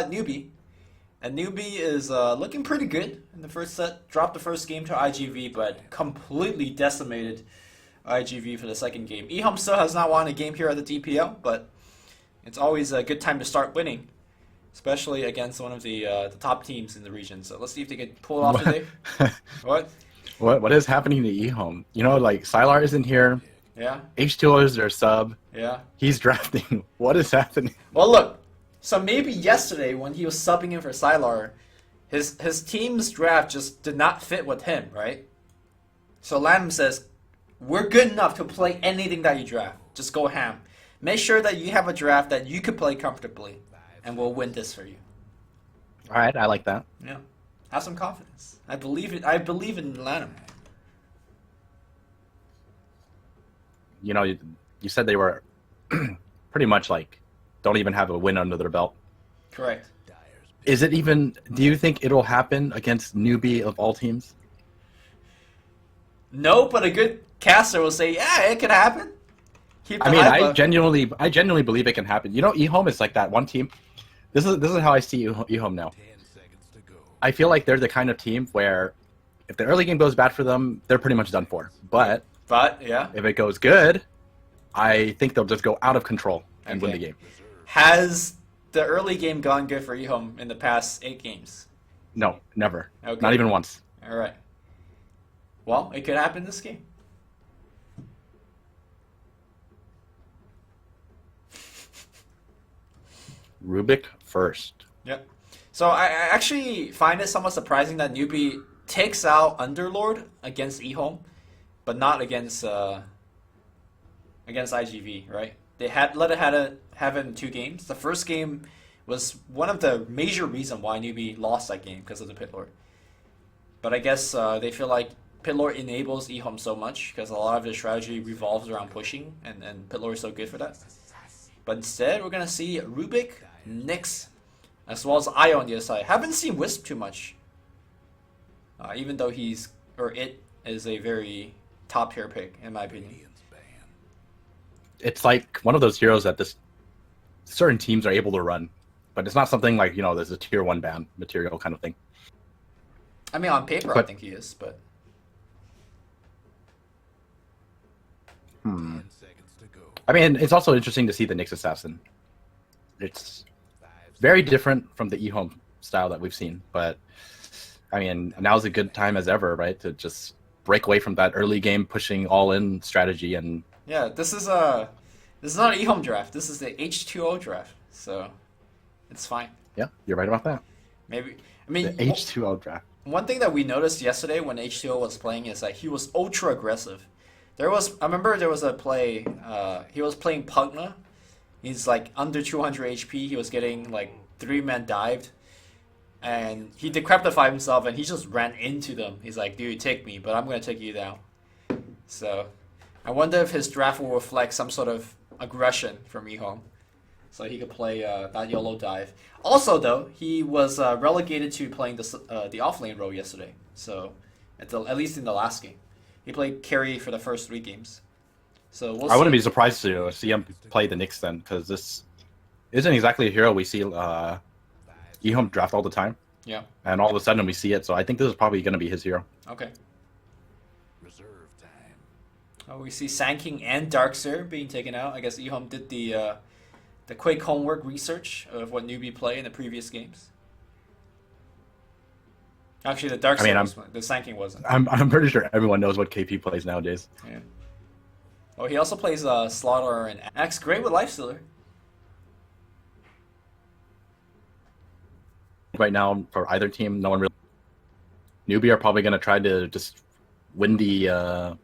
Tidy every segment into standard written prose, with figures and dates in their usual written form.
Newbee. And Newbee is looking pretty good in the first set. Dropped the first game to IGV, but completely decimated IGV for the second game. EHOME still has not won a game here at the DPL, but it's always a good time to start winning, especially against one of the top teams in the region. So let's see if they can pull it off today. What? What is happening to EHOME? You know, like Sylar isn't here. Yeah. H2O is their sub. Yeah. He's drafting. What is happening? Well, look. So maybe yesterday when he was subbing in for Sylar, his team's draft just did not fit with him, right? So Lam says, we're good enough to play anything that you draft. Just go ham. Make sure that you have a draft that you could play comfortably, and we'll win this for you. All right, I like that. Yeah. Have some confidence. I believe it. I believe in Lanham. You know, you said they were pretty much like don't even have a win under their belt. Correct. Is it even? Do you think it'll happen against Newbee of all teams? No, but a good caster will say, yeah, it could happen. I genuinely believe it can happen. You know, EHOME is like that one team. This is how I see EHOME now. I feel like they're the kind of team where if the early game goes bad for them, they're pretty much done for. But yeah, if it goes good, I think they'll just go out of control and win the game. Has the early game gone good for EHOME in the past 8 games? No, never. Okay. Not even once. All right. Well, it could happen this game. Rubik first. Yep. So I actually find it somewhat surprising that Newbee takes out Underlord against EHOME, but not against IGV, right? They have it in 2 games. The first game was one of the major reasons why Newbee lost that game because of the Pit Lord. But I guess they feel like Pit Lord enables EHOME so much because a lot of their strategy revolves around pushing, and Pit Lord is so good for that. But instead, we're gonna see Rubik, Nyx, as well as Io on the other side. Haven't seen Wisp too much, even though it is a very top tier pick in my opinion. It's like one of those heroes that certain teams are able to run, but it's not something like, you know, there's a tier 1 ban material kind of thing. I mean, on paper, I think he is, but I mean, it's also interesting to see the Nyx Assassin. It's very different from the EHOME style that we've seen, but I mean, now's a good time as ever, right, to just break away from that early game pushing all in strategy. And yeah, this is not an EHOME draft. This is the H2O draft, so it's fine. Yeah, you're right about that. Maybe I mean the H2O draft. One thing that we noticed yesterday when H2O was playing is that he was ultra aggressive. I remember there was a play. He was playing Pugna. He's like under 200 HP. He was getting like 3-man dived, and he decreptified himself and he just ran into them. He's like, "Dude, take me, but I'm gonna take you down." So I wonder if his draft will reflect some sort of aggression from EHOME, so he could play that YOLO dive. Also, though, he was relegated to playing the offlane role yesterday. So at least in the last game. He played carry for the first 3 games. So we'll see. I wouldn't be surprised to see him play the Nyx then, because this isn't exactly a hero we see EHOME draft all the time. Yeah. And all of a sudden we see it, so I think this is probably going to be his hero. Okay. Reserve time. Oh, we see Sand King and Darkseer being taken out. I guess EHOME did the quick homework research of what Newbee played in the previous games. Actually, the Darkseer the Sand King wasn't. I'm pretty sure everyone knows what KP plays nowadays. Yeah. Oh, he also plays Slaughter and Axe. Great with Lifestealer. Right now, for either team, no one really. Newbee are probably going to try to just win the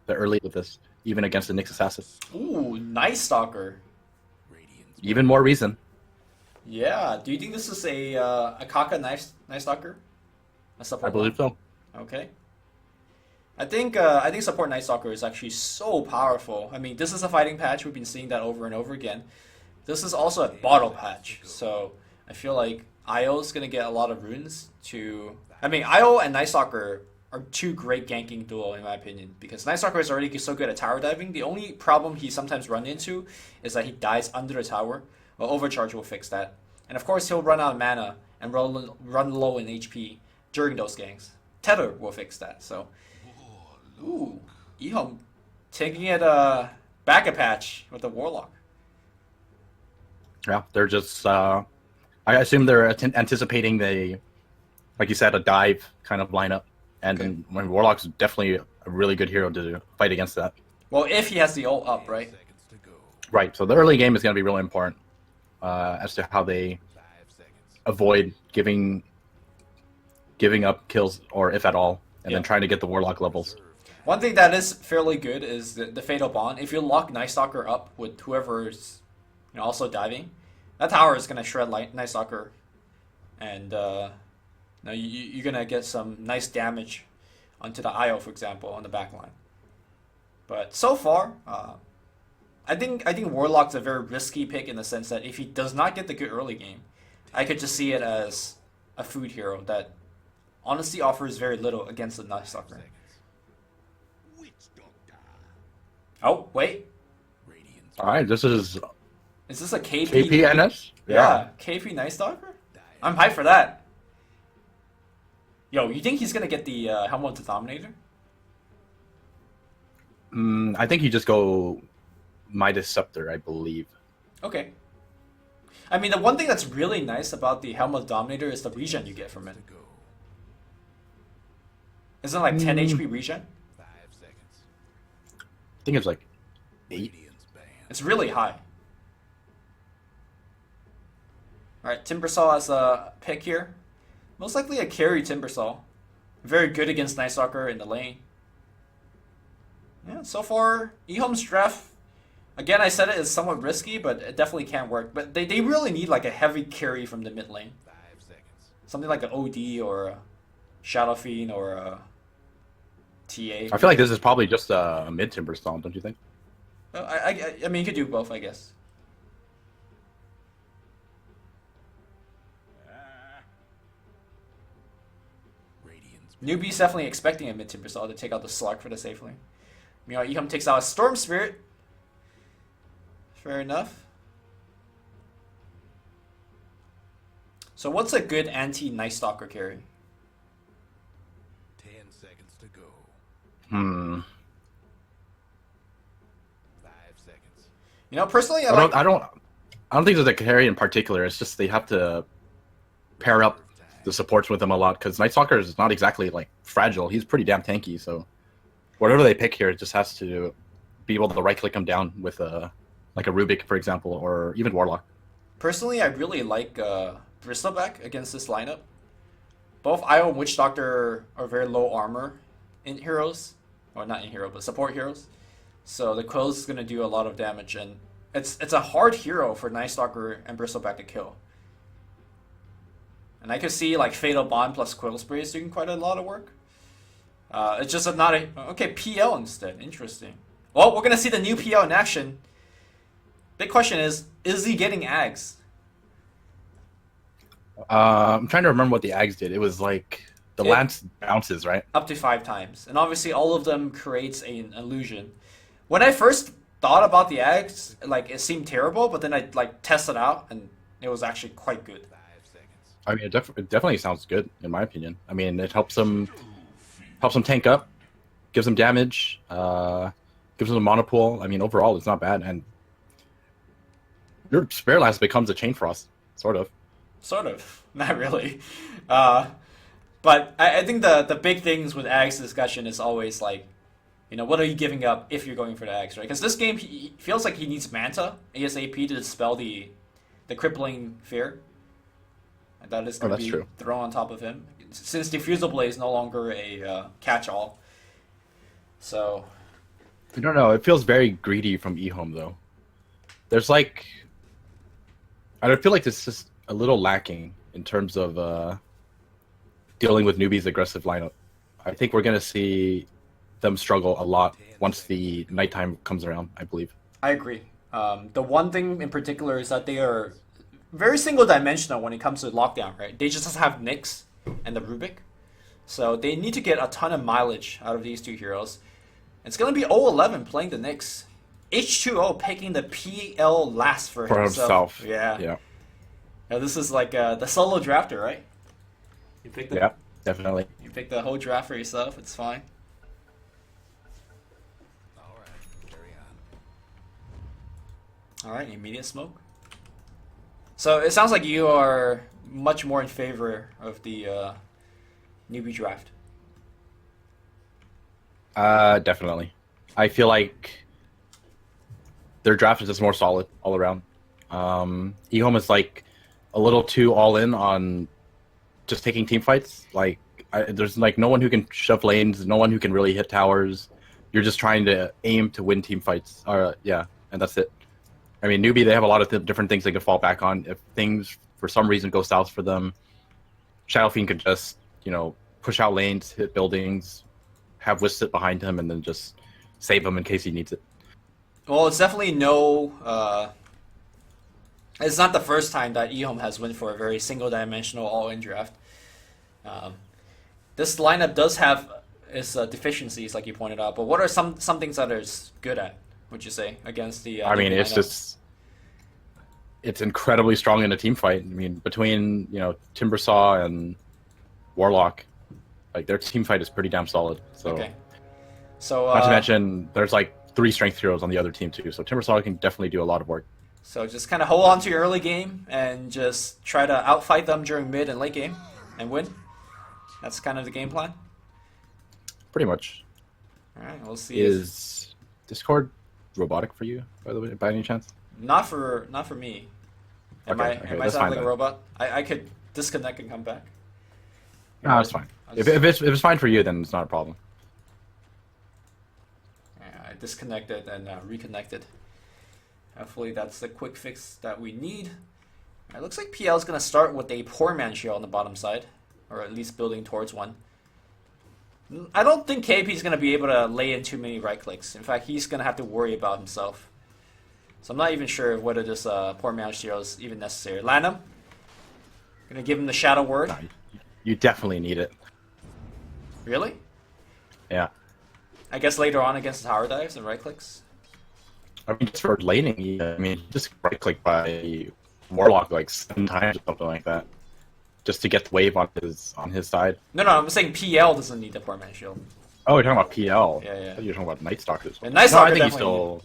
early with this, even against the Nyx Assassin. Ooh, Night Stalker. Even more reason. Yeah. Do you think this is a Kaka Night Stalker? I believe so. Okay. I think support Night Stalker is actually so powerful. I mean, this is a fighting patch. We've been seeing that over and over again. This is also a bottle patch, so I feel like IO is gonna get a lot of runes to. I mean, IO and Night Stalker are 2 great ganking duo in my opinion, because Night Stalker is already so good at tower diving. The only problem he sometimes run into is that he dies under the tower. Well, Overcharge will fix that, And of course, he'll run out of mana and run low in HP during those ganks. Tether will fix that. So, ooh, EHOME taking it back a patch with the Warlock. Yeah, they're just. I assume they're anticipating like you said, a dive kind of lineup, and Okay. then Warlock's definitely a really good hero to fight against that. Well, if he has the ult up, right? Right. So the early game is going to be really important as to how they avoid giving up kills, or if at all, and then trying to get the Warlock levels. One thing that is fairly good is the Fatal Bond. If you lock Night Stalker up with whoever's also diving, that tower is gonna shred Night Stalker, and you're gonna get some nice damage onto the IO, for example, on the back line. But so far, I think Warlock's a very risky pick in the sense that if he does not get the good early game, I could just see it as a food hero that honestly offers very little against the Night Stalker. Oh, wait. All right, this is Is this a KP? KPNS? Yeah, KP Night Stalker? I'm hyped for that. Yo, you think he's going to get the Helm of the Dominator? I think you just go Midas Scepter, I believe. Okay. I mean, the one thing that's really nice about the Helm of the Dominator is the regen you get from it. Isn't it like 10 HP regen? I think it's like 8. It's really high. Alright, Timbersaw as a pick here. Most likely a carry Timbersaw. Very good against Night Stalker in the lane. Yeah, so far, EHOME's draft, again, I said it is somewhat risky, but it definitely can work. But they really need like a heavy carry from the mid lane. Something like an OD or a Shadow Fiend or a TA. I feel like this is probably just a mid Timbersaw, don't you think? I mean, you could do both, I guess. Newbee's definitely expecting a mid Timbersaw to take out the Slug for the safe lane. Meanwhile, EHOME takes out a Storm Spirit. Fair enough. So what's a good anti-Night Stalker carry? 10 seconds to go. 5 seconds. Personally, I don't think there's a carry in particular. It's just they have to pair up the supports with him a lot, because Night Stalker is not exactly like fragile. He's pretty damn tanky, so whatever they pick here, it just has to be able to right click him down with like a Rubik, for example, or even Warlock. Personally, I really like Bristleback against this lineup. Both IO and Witch Doctor are very low armor in heroes, or not in hero, but support heroes. So the Quills is going to do a lot of damage, and it's a hard hero for Night Stalker and Bristleback to kill. And I could see like Fatal Bond plus Quill Sprays doing quite a lot of work. It's just not a... Okay, PL instead. Interesting. Well, we're going to see the new PL in action. Big question is he getting Ags? I'm trying to remember what the Ags did. It was like the lance bounces, right? Up to 5 times. And obviously all of them creates an illusion. When I first thought about the Ags, like it seemed terrible, but then I like tested out and it was actually quite good. I mean, it definitely sounds good, in my opinion. I mean, it helps them tank up, gives them damage, gives them a monopool. I mean, overall, it's not bad. And your Spare Lance becomes a Chain Frost, sort of. Sort of. Not really. But I think the big things with Ags discussion is always like, what are you giving up if you're going for the Ags, right? Because this game, he feels like he needs Manta, ASAP, to dispel the crippling fear. And that is going to be true. thrown on top of him. Since Diffusal Blade is no longer a catch-all. So... I don't know. It feels very greedy from EHOME, though. There's like... I feel like this is a little lacking in terms of dealing with Newbee's aggressive lineup. I think we're going to see them struggle a lot once the nighttime comes around, I believe. I agree. The one thing in particular is that they are very single-dimensional when it comes to lockdown, right? They just have Nyx and the Rubik. So they need to get a ton of mileage out of these two heroes. It's going to be 0-11 playing the Nyx. H2O picking the PL last for himself. Yeah. Yeah, this is like the solo drafter, right? You pick the Yeah, definitely. you pick the whole draft for yourself. It's fine. All right, carry on. All right, immediate smoke. So it sounds like you are much more in favor of the newbie draft. Definitely. I feel like their draft is just more solid all around. EHOME is like a little too all in on just taking team fights. Like there's like no one who can shove lanes, no one who can really hit towers. You're just trying to aim to win team fights. Yeah, and that's it. I mean, Newbie, they have a lot of different things they can fall back on. If things for some reason go south for them, Shadow Fiend could just, push out lanes, hit buildings, have Wisp sit behind him, and then just save him in case he needs it. Well, it's definitely no. It's not the first time that EHOME has went for a very single-dimensional all-in draft. This lineup does have its deficiencies, like you pointed out. But what are some things that it's good at? Would you say against the? I mean, Newbie it's lineup? just it's incredibly strong in a team fight. I mean, between Timbersaw and Warlock, like their team fight is pretty damn solid. So, Okay. So not to mention, there's like 3 strength heroes on the other team too. So Timbersaw can definitely do a lot of work. So just kind of hold on to your early game and just try to outfight them during mid and late game and win. That's kind of the game plan. Pretty much. All right, we'll see. Is Discord robotic for you, by the way, by any chance? Not for me. Am Okay, I that's sound fine like a then. robot? I could disconnect and come back. No, it's fine. I'll If just- it's fine for you, then it's not a problem. Yeah, I disconnected and reconnected. Hopefully that's the quick fix that we need. It looks like PL is going to start with a poor man shield on the bottom side, or at least building towards one. I don't think KP is going to be able to lay in too many right clicks. In fact, he's going to have to worry about himself. So I'm not even sure whether this poor man shield is even necessary. Lanham, going to give him the shadow word. No, you definitely need it. Really? Yeah. I guess later on against the tower dives and right clicks. I mean, just for laning, I mean, just right click by Warlock like 7 times or something like that, just to get the wave on his side. No, I'm saying PL doesn't need the poor man shield. Oh, you're talking about PL. Yeah, yeah. I thought you were talking about Night Stalkers. And Night No, I Stalker think you definitely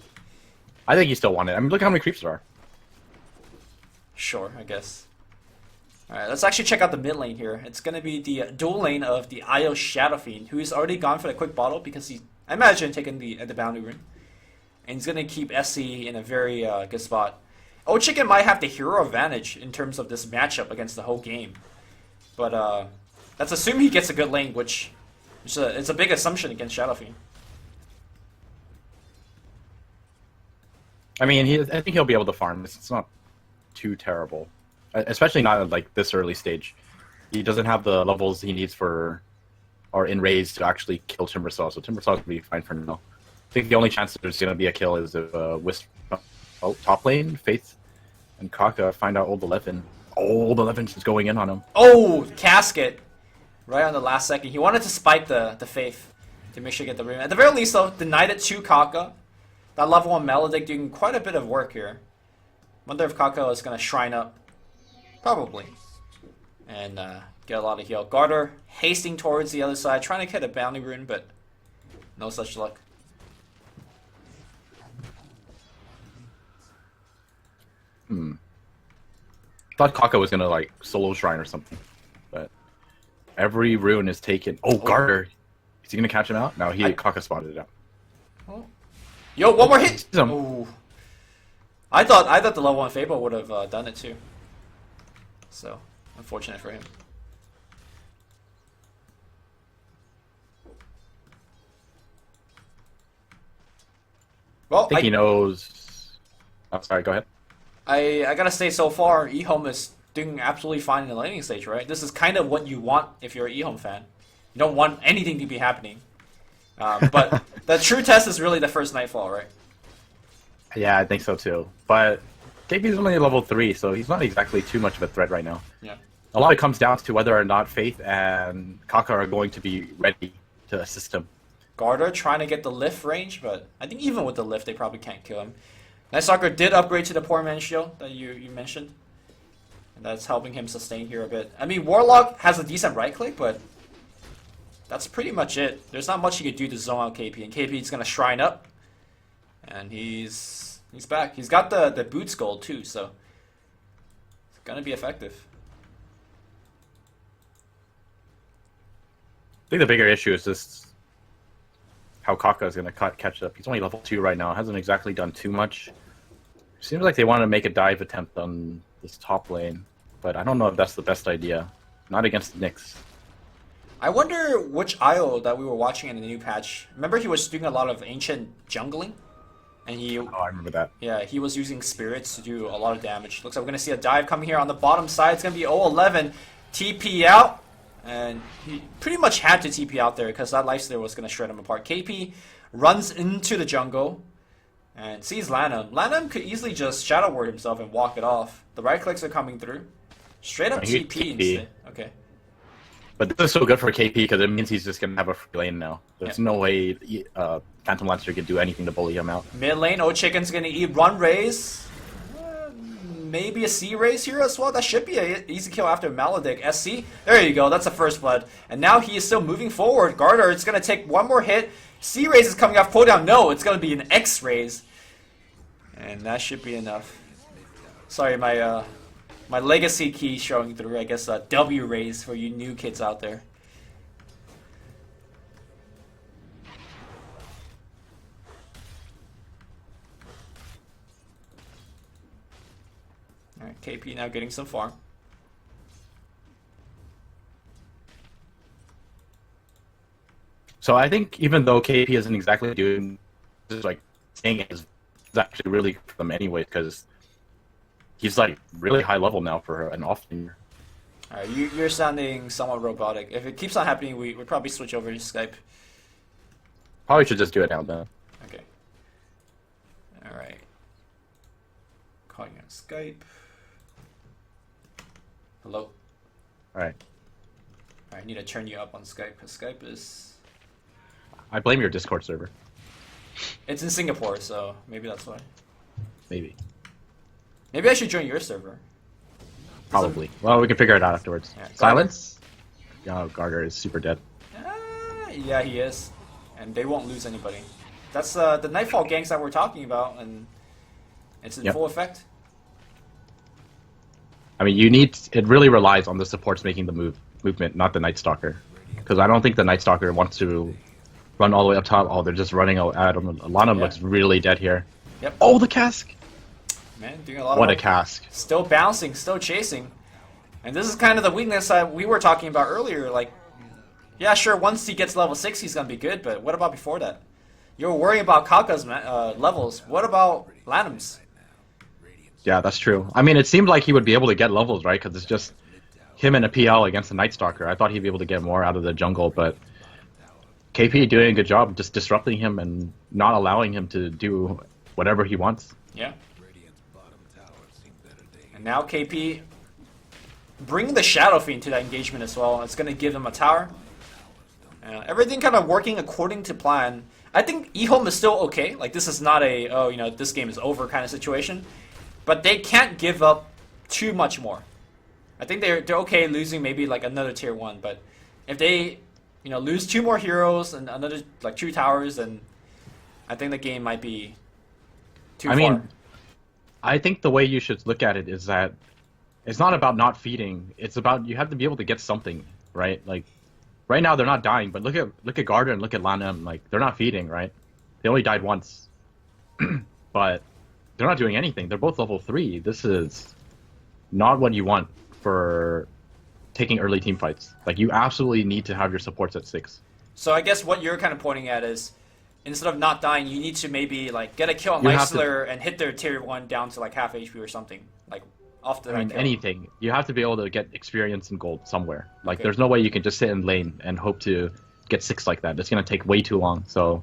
I think you still want it. I mean, look how many creeps there are. Sure, I guess. Alright, let's actually check out the mid lane here. It's going to be the dual lane of the IO Shadow Fiend, who's already gone for the quick bottle because he's, I imagine, taking the bounty rune. And he's going to keep SC in a very good spot. Chicken might have the hero advantage in terms of this matchup against the whole game. But that's assuming he gets a good lane, which it's a big assumption against Shadow Fiend. I mean, I think he'll be able to farm this. It's not too terrible, especially not at like this early stage. He doesn't have the levels he needs or in raise to actually kill Timbersaw, so Timbersaw's gonna be fine for now. I think the only chance that there's gonna be a kill is if Wisp top lane, Faith, and Kaka find out Old 11. Old 11 is going in on him. Oh, casket! Right on the last second. He wanted to spike the Faith to make sure to get the rune. At the very least, though, denied it to Kaka. That level 1 Melodic doing quite a bit of work here. Wonder if Kaka is going to shrine up. Probably. And get a lot of heal. Garter hasting towards the other side, trying to get a bounty rune, but no such luck. Thought Kaka was gonna like solo shrine or something, but every rune is taken. Oh, Garter! Is he gonna catch him out? No, Kaka spotted it out. Oh. Yo, one more hit! He's on- Oh. I thought the level 1 Fable would have done it too. So, unfortunate for him. Well, I think he knows. Oh, sorry, go ahead. I gotta say, so far, EHOME is doing absolutely fine in the laning stage, right? This is kind of what you want if you're an EHOME fan. You don't want anything to be happening. But the true test is really the first Nightfall, right? Yeah, I think so too. But KP's only level 3, so he's not exactly too much of a threat right now. Yeah. A lot of it comes down to whether or not Faith and Kaka are going to be ready to assist him. Garter trying to get the lift range, but I think even with the lift, they probably can't kill him. Night Stalker did upgrade to the poor man shield that you mentioned. And that's helping him sustain here a bit. I mean, Warlock has a decent right click, but that's pretty much it. There's not much he could do to zone out KP, and KP's gonna shrine up, and he's back. He's got the boots gold too, so it's gonna be effective. I think the bigger issue is just how Kaka is going to catch up. He's only level 2 right now. Hasn't exactly done too much. Seems like they want to make a dive attempt on this top lane, but I don't know if that's the best idea. Not against the Nyx. I wonder which IO that we were watching in the new patch. Remember he was doing a lot of ancient jungling? And he... Oh, I remember that. Yeah, he was using spirits to do a lot of damage. Looks like we're going to see a dive coming here on the bottom side. It's going to be 0-11. TP out. And he pretty much had to TP out there because that lifesteal was going to shred him apart. KP runs into the jungle and sees Lanham. Lanham could easily just Shadow Word himself and walk it off. The right clicks are coming through. Straight up TP instead. Okay. But this is so good for KP because it means he's just going to have a free lane now. There's no way Phantom Lancer can do anything to bully him out. Mid lane, Chicken's going to eat run raise. Maybe a C raise here as well. That should be an easy kill after Maledict. SC. There you go. That's the first blood. And now he is still moving forward. Garter, it's going to take one more hit. C raise is coming off cooldown. No, it's going to be an X raise. And that should be enough. Sorry, my legacy key showing through. I guess a W raise for you new kids out there. Alright, KP now getting some farm. So I think even though KP isn't exactly doing this, like saying it is actually really good for them anyway, because he's like really high level now for an off-laner. Alright, you're sounding somewhat robotic. If it keeps on happening, we probably switch over to Skype. Probably should just do it now then. Okay. Alright. Calling on Skype. Hello? Alright. I need to turn you up on Skype because Skype is... I blame your Discord server. It's in Singapore, so maybe that's why. Maybe. Maybe I should join your server. Probably. Well, we can figure it out afterwards. Yeah, Silence? Yeah, Garter is super dead. Yeah, he is. And they won't lose anybody. That's the Nightfall ganks that we're talking about, and it's in full effect. I mean, it really relies on the supports making the movement, not the Night Stalker. Because I don't think the Night Stalker wants to run all the way up top. Oh, they're just running at him. Lana looks really dead here. Yep. Oh, the cask! Man, doing a lot What of a cask. Still bouncing, still chasing. And this is kind of the weakness that we were talking about earlier. Like, yeah, sure, once he gets level 6, he's going to be good, but what about before that? You're worrying about Kaka's levels. What about Lanham's? Yeah, that's true. I mean, it seemed like he would be able to get levels, right? Because it's just him and a PL against the Night Stalker. I thought he'd be able to get more out of the jungle, but KP doing a good job just disrupting him and not allowing him to do whatever he wants. Yeah. And now KP bringing the Shadow Fiend to that engagement as well. It's going to give him a tower. Everything kind of working according to plan. I think EHOME is still okay. Like, this is not a, oh, you know, this game is over kind of situation. But they can't give up too much more. I think they're okay losing maybe like another tier 1, but if they, you know, lose 2 more heroes and another like 2 towers, then I think the game might be too far. I mean, I think the way you should look at it is that it's not about not feeding. It's about you have to be able to get something, right? Like right now they're not dying, but look at Garden and look at Lanham. Like they're not feeding, right? They only died once, but they're not doing anything. They're both level 3. This is not what you want for taking early team fights. Like you absolutely need to have your supports at 6. So I guess what you're kind of pointing at is instead of not dying, you need to maybe like get a kill on Leisler and hit their tier 1 down to like half HP or something. Like off the anything. You have to be able to get experience and gold somewhere. Like there's no way you can just sit in lane and hope to get 6 like that. It's gonna take way too long. So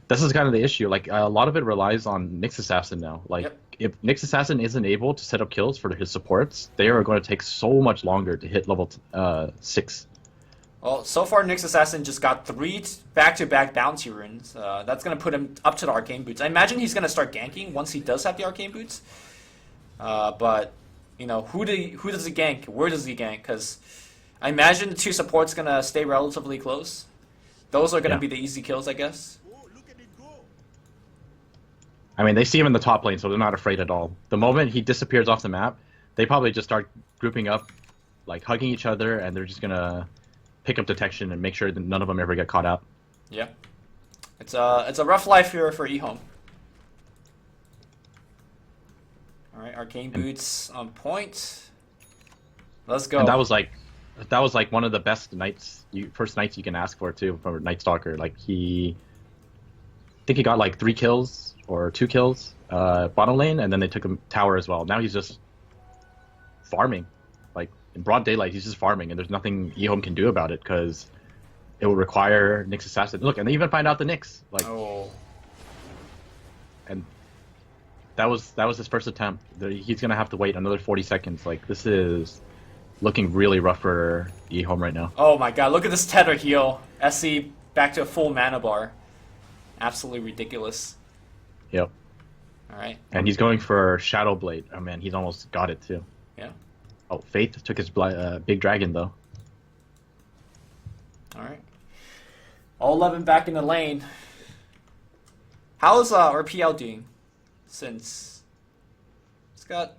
this is kind of the issue. Like a lot of it relies on Nyx Assassin now. Like if Nyx Assassin isn't able to set up kills for his supports, they are going to take so much longer to hit level 6. Well, so far Nyx Assassin just got 3 back-to-back bounty runes. That's going to put him up to the Arcane Boots. I imagine he's going to start ganking once he does have the Arcane Boots. But you know, who does he gank? Where does he gank? Because I imagine the two supports gonna stay relatively close. Those are gonna be the easy kills, I guess. I mean, they see him in the top lane, so they're not afraid at all. The moment he disappears off the map, they probably just start grouping up, like hugging each other, and they're just gonna pick up detection and make sure that none of them ever get caught out. Yeah, it's a rough life here for EHOME. All right, Arcane Boots on point. Let's go. And that was like one of the best first nights you can ask for too for Night Stalker. Like I think he got like 3 kills or 2 kills bottom lane, and then they took him tower as well. Now he's just farming, like in broad daylight. He's just farming, and there's nothing EHOME can do about it because it will require Nyx assassin. Look, and they even find out the Nyx. Like, and that was his first attempt. He's gonna have to wait another 40 seconds. Like, this is looking really rough for EHOME right now. Oh my god, look at this tether heal. SC back to a full mana bar. Absolutely ridiculous. Yep. Alright. And he's going for Shadow Blade. Oh man, he's almost got it too. Yeah. Oh, Faith took his big dragon though. Alright. All 11 back in the lane. How's RPL doing? Since it's got,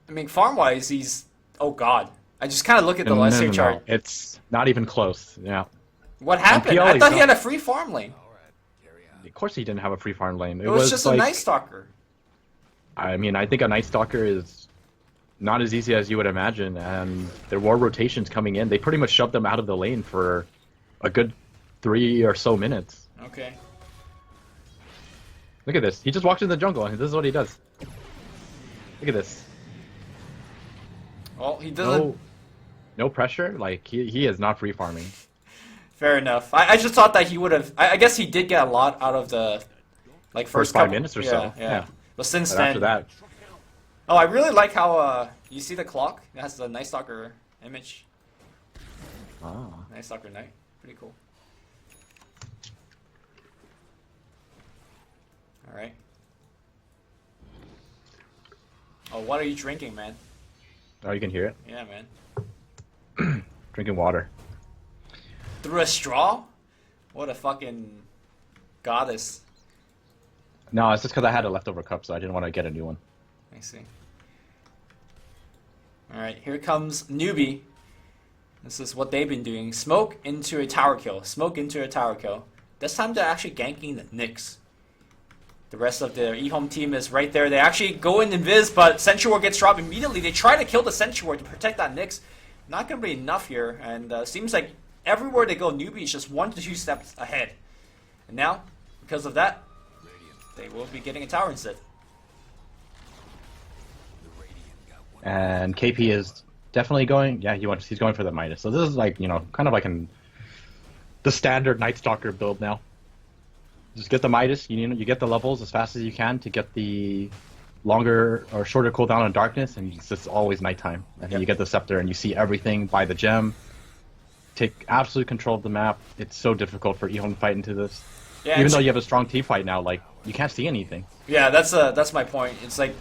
I mean, farm-wise, he's, oh god. I just kind of look at the last year chart. It's not even close. Yeah. What happened? RPL, I thought he had a free farm lane. Of course he didn't have a free farm lane. It was just like, a Night Stalker. I mean, I think a Night Stalker is not as easy as you would imagine, and there were rotations coming in. They pretty much shoved them out of the lane for a good 3 or so minutes. Okay. Look at this. He just walks in the jungle, and this is what he does. Look at this. Well, he doesn't... No pressure. Like, he is not free farming. Fair enough. I just thought that he would have... I guess he did get a lot out of the... Like, first 5 minutes or so. Yeah. But since But then... after that... Oh, I really like how, you see the clock? It has the Night Stalker image. Oh. Night Stalker Knight. Pretty cool. Alright. Oh, what are you drinking, man? Oh, you can hear it? Yeah, man. Drinking water. Through a straw? What a fucking goddess. No, it's just because I had a leftover cup, so I didn't want to get a new one. I see. Alright, here comes Newbee. This is what they've been doing. Smoke into a tower kill. Smoke into a tower kill. This time they're actually ganking the Nyx. The rest of the EHOME team is right there. They actually go in invis, but Sentry Ward gets dropped immediately. They try to kill the Sentry Ward to protect that Nyx. Not going to be enough here, and seems like everywhere they go, Newbee is just 1 to 2 steps ahead. And now, because of that, they will be getting a tower instead. And KP is definitely going. Yeah, he's going for the Midas. So this is like, kind of like the standard Night Stalker build now. Just get the Midas. You get the levels as fast as you can to get the longer or shorter cooldown on darkness, and it's just always nighttime. And then you get the scepter, and you see everything. Buy the gem. Take absolute control of the map. It's so difficult for EHOME to fight into this. Yeah, even though you have a strong team fight now, like you can't see anything. Yeah, that's my point. It's like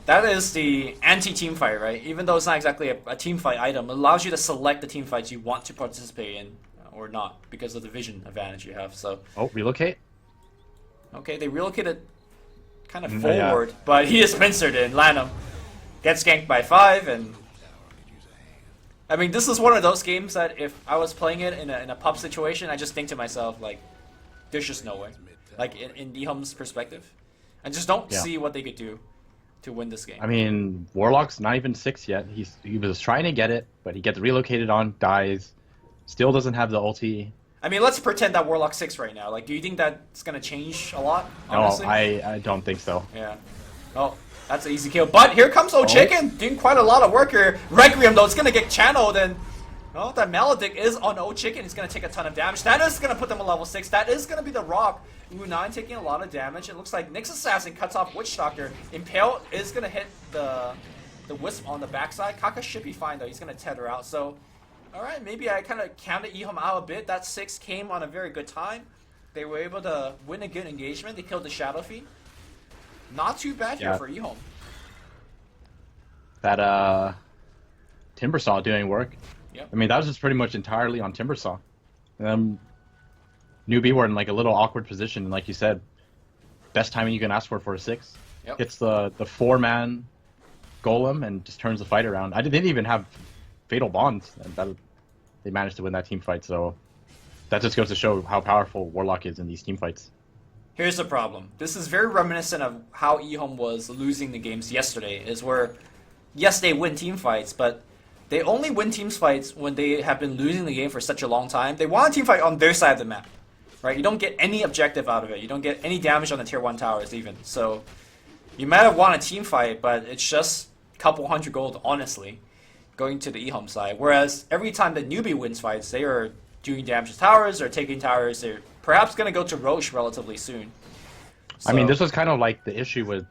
that is the anti-team fight, right? Even though it's not exactly a team fight item, it allows you to select the team fights you want to participate in or not because of the vision advantage you have. So. Oh, relocate. Okay, they relocated kind of forward, but he is pincered in. Lanham gets ganked by 5, and I mean, this is one of those games that if I was playing it in a pub situation, I just think to myself, like, there's just no way. Like, in EHOME's perspective. I just don't see what they could do to win this game. I mean, Warlock's not even 6 yet. He was trying to get it, but he gets relocated on, dies, still doesn't have the ulti. I mean, let's pretend that Warlock's 6 right now. Like, do you think that's going to change a lot, honestly? No, I don't think so. Yeah. Oh, that's an easy kill. But here comes Chicken, doing quite a lot of work here. Requiem, though, it's going to get channeled, and oh, that Maledict is on Chicken. He's going to take a ton of damage. That is going to put them on level 6. That is going to be the Rock. U9 taking a lot of damage. It looks like Nyx Assassin cuts off Witch Doctor. Impale is going to hit the Wisp on the backside. Kaka should be fine, though. He's going to tether out. So, alright, maybe I kind of counted EHOME out a bit. That 6 came on a very good time. They were able to win a good engagement. They killed the Shadow Fiend. Not too bad here for EHOME. that Timbersaw doing work. Yep. I mean, that was just pretty much entirely on Timbersaw. Newbie were in like a little awkward position, and like you said, best timing you can ask for a 6. Yep. Hits the 4-man golem and just turns the fight around. They didn't even have fatal bonds, and they managed to win that team fight. So that just goes to show how powerful Warlock is in these team fights. Here's the problem. This is very reminiscent of how EHOME was losing the games yesterday, is where, yes, they win team fights, but they only win team fights when they have been losing the game for such a long time. They want a team fight on their side of the map, right? You don't get any objective out of it. You don't get any damage on the tier 1 towers even. So you might have won a team fight, but it's just a couple hundred gold, honestly, going to the EHOME side. Whereas every time the Newbie wins fights, they are doing damage to towers or taking towers. They're perhaps going to go to Roche relatively soon. So, I mean, this was kind of like the issue with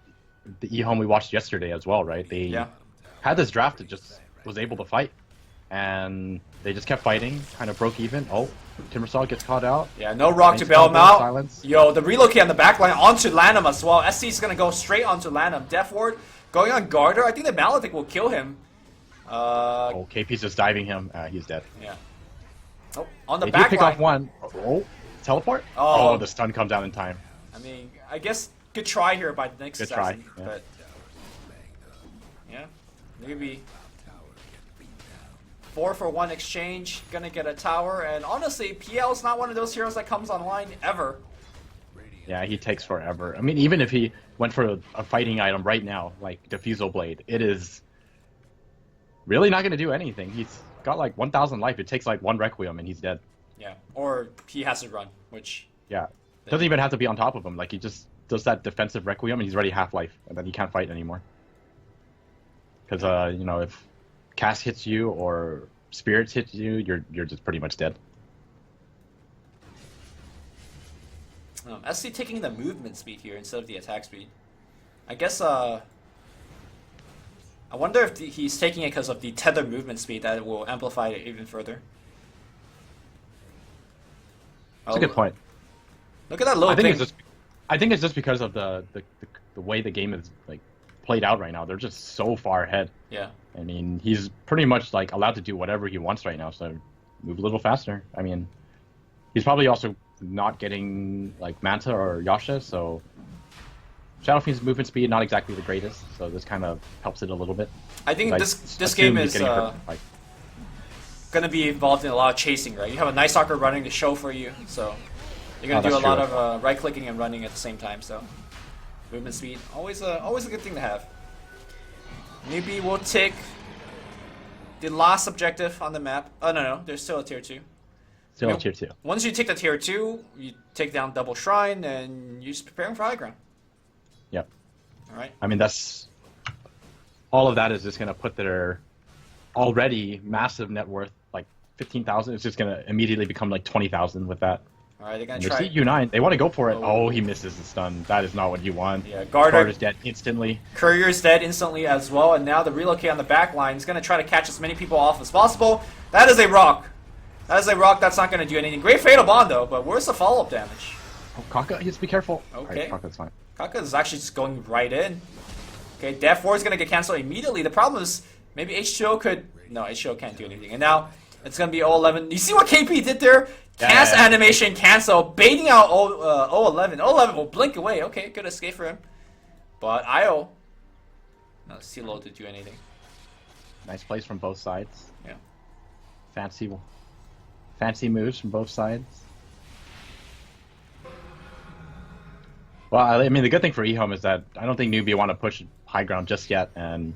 the EHOME we watched yesterday as well, right? They had this draft that just was able to fight, and they just kept fighting, kind of broke even. Oh, Timbersaw gets caught out. Yeah, no rock to bail him out. Silence. Yo, the relocate on the backline onto Lanham as well. SC is going to go straight onto Lanham. Death Ward going on Garter. I think the Maledict will kill him. Oh, KP's just diving him. He's dead. Yeah. Oh, on the they backline. did pick off one. Oh, teleport? Oh, the stun comes out in time. I mean, I guess good try here by the next assassin. Good try, yeah. But yeah, maybe 4-for-1 exchange, gonna get a tower, and honestly, PL's not one of those heroes that comes online ever. Yeah, he takes forever. I mean, even if he went for a fighting item right now, like Diffusal Blade, it is really not gonna do anything. He's got like 1,000 life. It takes like one Requiem and he's dead. Yeah, or he has to run, which... Yeah, doesn't even have to be on top of him. Like, he just does that defensive Requiem and he's already half-life, and then he can't fight anymore. Because, you know, if Cast hits you or Spirits hit you, you're just pretty much dead. SC taking the movement speed here instead of the attack speed. I guess, I wonder if he's taking it because of the tether movement speed that will amplify it even further. That's a good point. Look at that little thing. I think it's just because of the way the game is like played out right now. They're just so far ahead. Yeah. I mean, he's pretty much like allowed to do whatever he wants right now. So move a little faster. I mean, he's probably also not getting like Manta or Yasha, so Shadow Fiend's movement speed not exactly the greatest. So this kind of helps it a little bit. I think like, this game is gonna be involved in a lot of chasing, right? You have a Night Stalker running the show for you, so you're gonna do a lot of right clicking and running at the same time. So movement speed always a good thing to have. Newbie will take the last objective on the map. Oh no, there's still a tier 2. Still a tier 2. Once you take the tier 2, you take down double shrine, and you're just preparing for high ground. Yep. All right. I mean, that's all of that is just gonna put their already massive net worth, like 15,000. It's just gonna immediately become like 20,000 with that. All right, they're gonna and try. U9, they want to go for it. Oh, he misses the stun. That is not what you want. Yeah, Garter's dead instantly. Courier's dead instantly as well, and now the relocate on the back line is gonna try to catch as many people off as possible. That is a rock. That is a rock that's not gonna do anything. Great fatal bond though, but where's the follow-up damage? Oh, Kaka, just be careful. Okay. Right, Kaka's fine. Kaka is actually just going right in. Okay, Death Ward is gonna get cancelled immediately. The problem is maybe H2O could. No, H2O can't do anything, and now it's gonna be 011. You see what KP did there? Cast animation cancel, baiting out 011. 011 will blink away. Okay, good escape for him. But IO, no CeeLo to do anything. Nice plays from both sides. Yeah. Fancy moves from both sides. Well, I mean, the good thing for EHOME is that I don't think Newbie want to push high ground just yet, and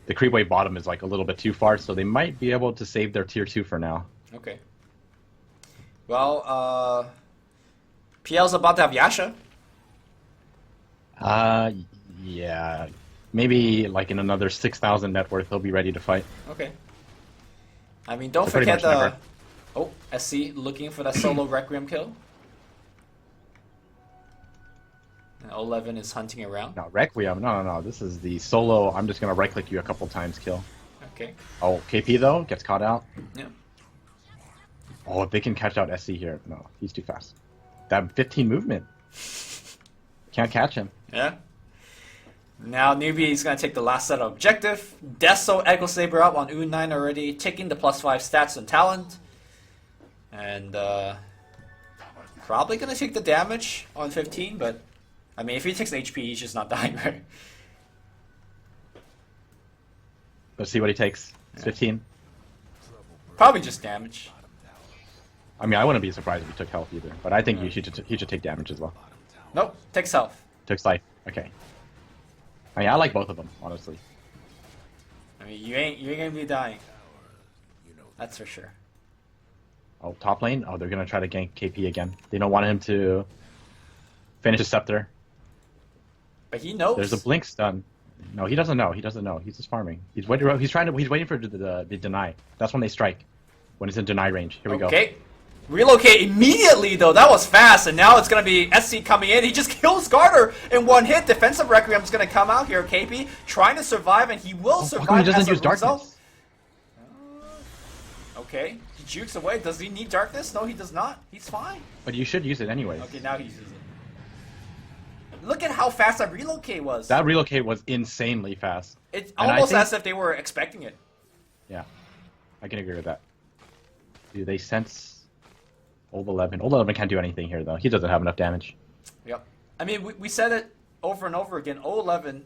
the creep wave bottom is like a little bit too far, so they might be able to save their tier 2 for now. Okay. Well, PL's about to have Yasha. Yeah. Maybe like in another 6,000 net worth, he'll be ready to fight. Okay. I mean, don't So pretty forget much the... never. Oh, SC looking for that solo Requiem kill. And 011 is hunting around. No, Requiem. No. This is the solo. I'm just going to right click you a couple times kill. Okay. Oh, KP though gets caught out. Yeah. Oh, if they can catch out SC here. No, he's too fast. That 15 movement. Can't catch him. Yeah. Now Newbee is going to take the last set of objective. Deso Echo Saber up on U9 already, taking the +5 stats and talent. And probably going to take the damage on 15, but I mean, if he takes HP, he's just not dying, right? Let's see what he takes. It's 15. Probably just damage. I mean, I wouldn't be surprised if he took health either, but I think he should take damage as well. Nope, takes health. Takes life. Okay. I mean, I like both of them, honestly. I mean, you ain't gonna be dying. That's for sure. Oh, top lane? Oh, they're gonna try to gank KP again. They don't want him to finish his scepter. But he knows. There's a blink stun. No, he doesn't know. He doesn't know. He's just farming. He's waiting. He's waiting for the deny. That's when they strike. When it's in deny range. Here we go. Okay. Relocate immediately though. That was fast, and now it's gonna be SC coming in. He just kills Garter in one hit. Defensive Requiem's gonna come out here. KP trying to survive, and he will survive. How come he doesn't as a use darkness? result. Okay, he jukes away. Does he need darkness? No, he does not. He's fine. But you should use it anyways. Okay, now he uses it. Look at how fast that relocate was. That relocate was insanely fast. It's And I almost think- as if they were expecting it. Yeah, I can agree with that. Do they sense Old 11? Old 11 can't do anything here though. He doesn't have enough damage. Yep. I mean, we said it over and over again. 011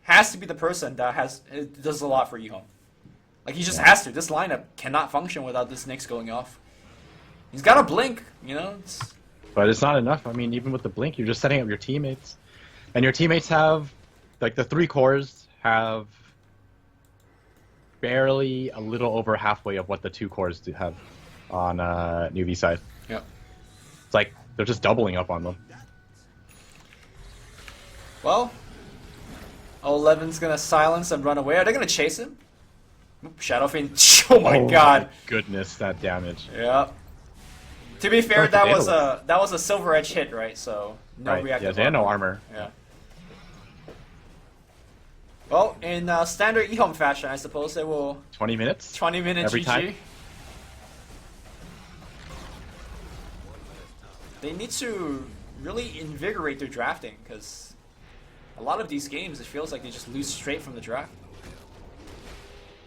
has to be the person that does a lot for EHOME. Like, he just has to. This lineup cannot function without this Nyx going off. He's got a blink, you know? But it's not enough. I mean, even with the blink, you're just setting up your teammates. And your teammates have, like, the 3 cores have barely a little over halfway of what the 2 cores do have on Newbee side. Yep. It's like they're just doubling up on them. Well, 011's going to silence and run away. Are they going to chase him? Oop, Shadow Fiend. Oh my god. My goodness, that damage. Yep. To be fair, Dark that was a Silver Edge hit, right? So, no Right. reactive Yeah, they had no armor. Yeah. Well, in standard EHOME fashion, I suppose they will 20 minutes? 20-minute Every GG. time? They need to really invigorate their drafting, because a lot of these games, it feels like they just lose straight from the draft.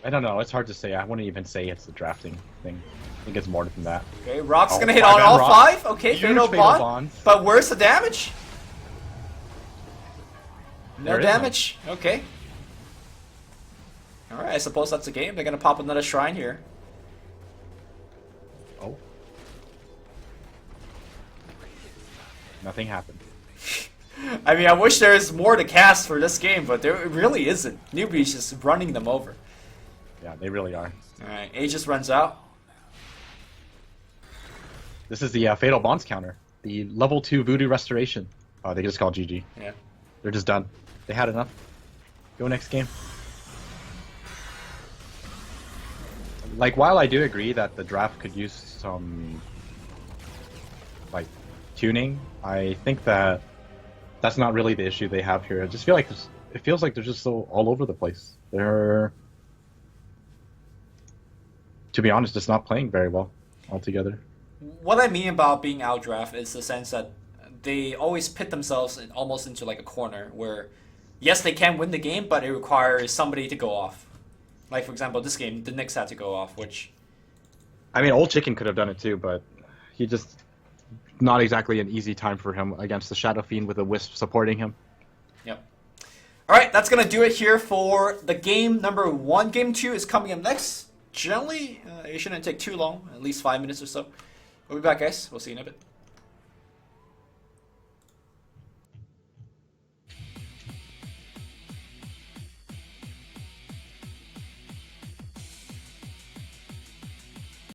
I don't know. It's hard to say. I wouldn't even say it's the drafting thing. I think it's more than that. Okay, Rock's Oh, gonna hit on 5-man all Rock. 5. Okay, Huge Fatal Fatal Bond. Bond. But where's the damage? No There is none. damage. Okay. Alright, I suppose that's a game. They're gonna pop another shrine here. Oh. Nothing happened. I mean, I wish there was more to cast for this game, but there really isn't. Newbee's just running them over. Yeah, they really are. Alright, Aegis runs out. This is the Fatal Bonds counter. The level 2 Voodoo Restoration. Oh, they just called GG. Yeah. They're just done. They had enough. Go next game. Like, while I do agree that the draft could use some, like, tuning, I think that that's not really the issue they have here. I just feel like it feels like they're just so all over the place. They're, to be honest, just not playing very well altogether. What I mean about being outdraft is the sense that they always pit themselves almost into like a corner where, yes, they can win the game, but it requires somebody to go off. Like, for example, this game, the Knicks had to go off, which... I mean, Old Chicken could have done it too, but he just... Not exactly an easy time for him against the Shadow Fiend with a Wisp supporting him. Yep. Alright, that's going to do it here for the game number 1. Game 2 is coming up next. Generally, it shouldn't take too long, at least 5 minutes or so. We'll be back, guys. We'll see you in a bit.